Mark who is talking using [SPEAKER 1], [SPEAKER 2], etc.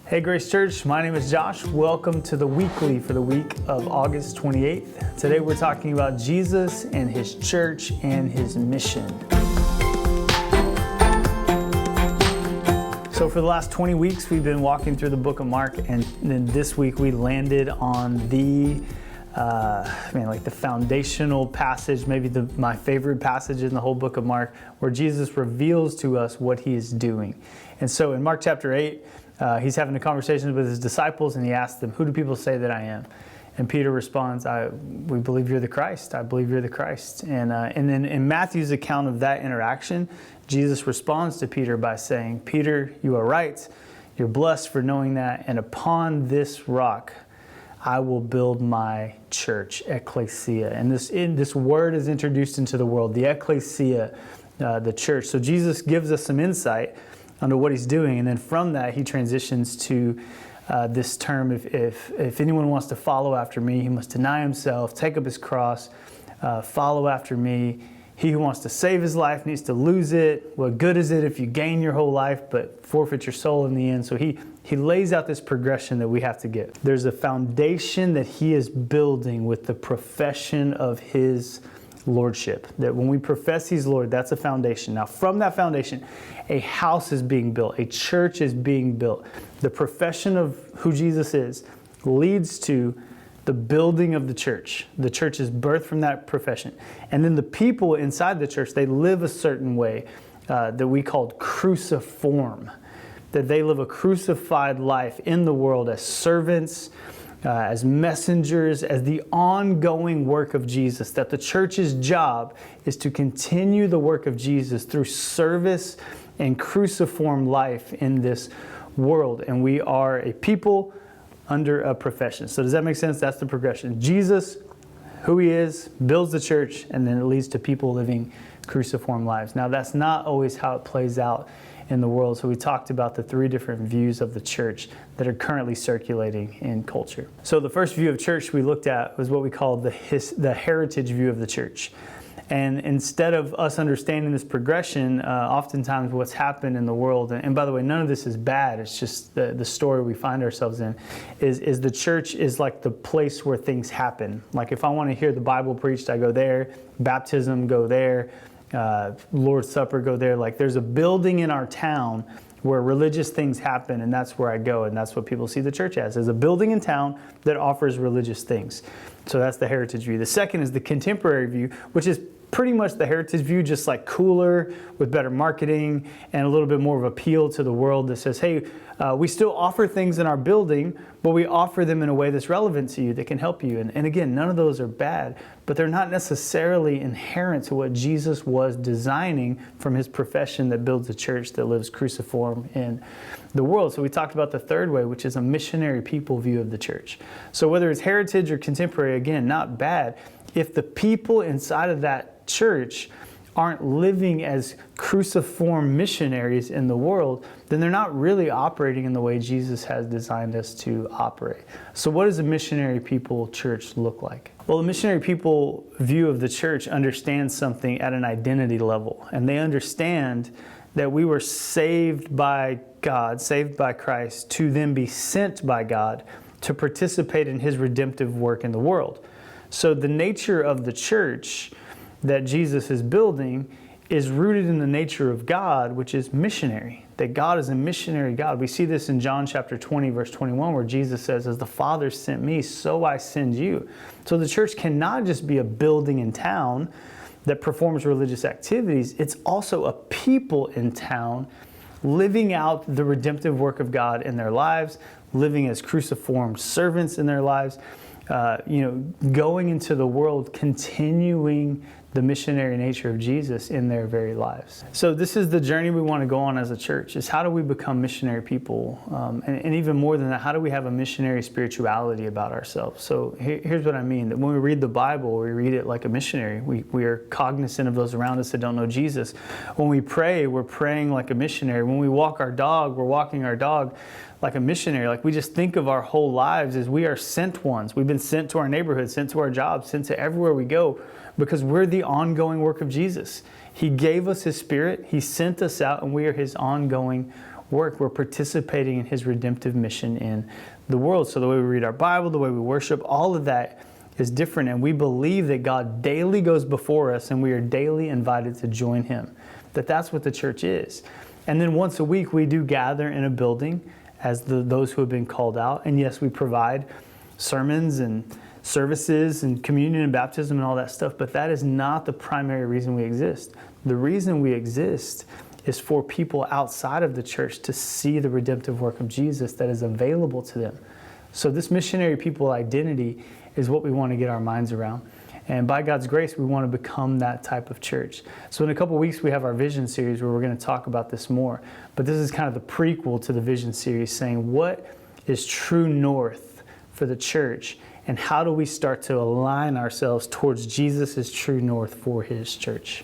[SPEAKER 1] Hey Grace Church, my name is Josh. Welcome to the weekly for the week of August 28th. Today we're talking about Jesus and His church and His mission. So for the last 20 weeks, we've been walking through the book of Mark, and then this week we landed on the foundational passage, maybe my favorite passage in the whole book of Mark, where Jesus reveals to us what He is doing. And so in Mark chapter 8, he's having a conversation with his disciples, and he asks them, "Who do people say that I am?" And Peter responds, "We believe you're the Christ. I believe you're the Christ." And then in Matthew's account of that interaction, Jesus responds to Peter by saying, "Peter, you are right. You're blessed for knowing that. And upon this rock, I will build my church," ecclesia. And this word is introduced into the world, the ecclesia, the church. So Jesus gives us some insight onto what He's doing, and then from that He transitions to this term: if anyone wants to follow after me, he must deny himself, take up his cross, follow after me. He who wants to save his life needs to lose it. What good is it if you gain your whole life but forfeit your soul in the end? So he lays out this progression that we have to get. There's a foundation that He is building with the profession of His lordship, that when we profess He's Lord, that's a foundation. Now from that foundation, a house is being built, a church is being built. The profession of who Jesus is leads to the building of the church. The church is birthed from that profession. And then the people inside the church, they live a certain way that we called cruciform, that they live a crucified life in the world as servants, as messengers, as the ongoing work of Jesus, that the church's job is to continue the work of Jesus through service and cruciform life in this world. And we are a people under a profession. So does that make sense? That's the progression. Jesus, who He is, builds the church, and then it leads to people living cruciform lives. Now that's not always how it plays out in the world. So we talked about the three different views of the church that are currently circulating in culture. So the first view of church we looked at was what we called the heritage view of the church. And instead of us understanding this progression, oftentimes what's happened in the world, and by the way, none of this is bad, it's just the story we find ourselves in, is the church is like the place where things happen. Like if I want to hear the Bible preached, I go there, baptism, go there, Lord's Supper, go there. Like there's a building in our town where religious things happen, and that's where I go, and that's what people see the church as a building in town that offers religious things. So that's the heritage view. The second is the contemporary view, which is pretty much the heritage view, just like cooler, with better marketing and a little bit more of appeal to the world, that says, hey, we still offer things in our building, but we offer them in a way that's relevant to you, that can help you. And again, none of those are bad, but they're not necessarily inherent to what Jesus was designing from His profession that builds a church that lives cruciform in the world. So we talked about the third way, which is a missionary people view of the church. So whether it's heritage or contemporary, again, not bad. If the people inside of that church aren't living as cruciform missionaries in the world, then they're not really operating in the way Jesus has designed us to operate. So what does a missionary people church look like? Well, the missionary people view of the church understands something at an identity level, and they understand that we were saved by God, saved by Christ, to then be sent by God to participate in His redemptive work in the world. So the nature of the church that Jesus is building is rooted in the nature of God, which is missionary, that God is a missionary God. We see this in John chapter 20, verse 21, where Jesus says, "As the Father sent me, so I send you." So the church cannot just be a building in town that performs religious activities. It's also a people in town living out the redemptive work of God in their lives, living as cruciform servants in their lives, going into the world, continuing the missionary nature of Jesus in their very lives. So this is the journey we want to go on as a church, is how do we become missionary people? And even more than that, how do we have a missionary spirituality about ourselves? So here's what I mean, that when we read the Bible, we read it like a missionary. We are cognizant of those around us that don't know Jesus. When we pray, we're praying like a missionary. When we walk our dog, we're walking our dog like a missionary. Like we just think of our whole lives as we are sent ones. We've been sent to our neighborhood, sent to our jobs, sent to everywhere we go, because we're the ongoing work of Jesus. He gave us His Spirit, He sent us out, and we are His ongoing work. We're participating in his redemptive mission in the world. So the way we read our Bible, the way we worship, all of that is different. And we believe that God daily goes before us and we are daily invited to join him. That's what the church is. And then once a week, we do gather in a building as those who have been called out. And yes, we provide sermons and services and communion and baptism and all that stuff, but that is not the primary reason we exist. The reason we exist is for people outside of the church to see the redemptive work of Jesus that is available to them. So this missionary people identity is what we want to get our minds around. And by God's grace, we want to become that type of church. So in a couple of weeks, we have our vision series where we're going to talk about this more. But this is kind of the prequel to the vision series, saying what is true north for the church and how do we start to align ourselves towards Jesus' true north for his church.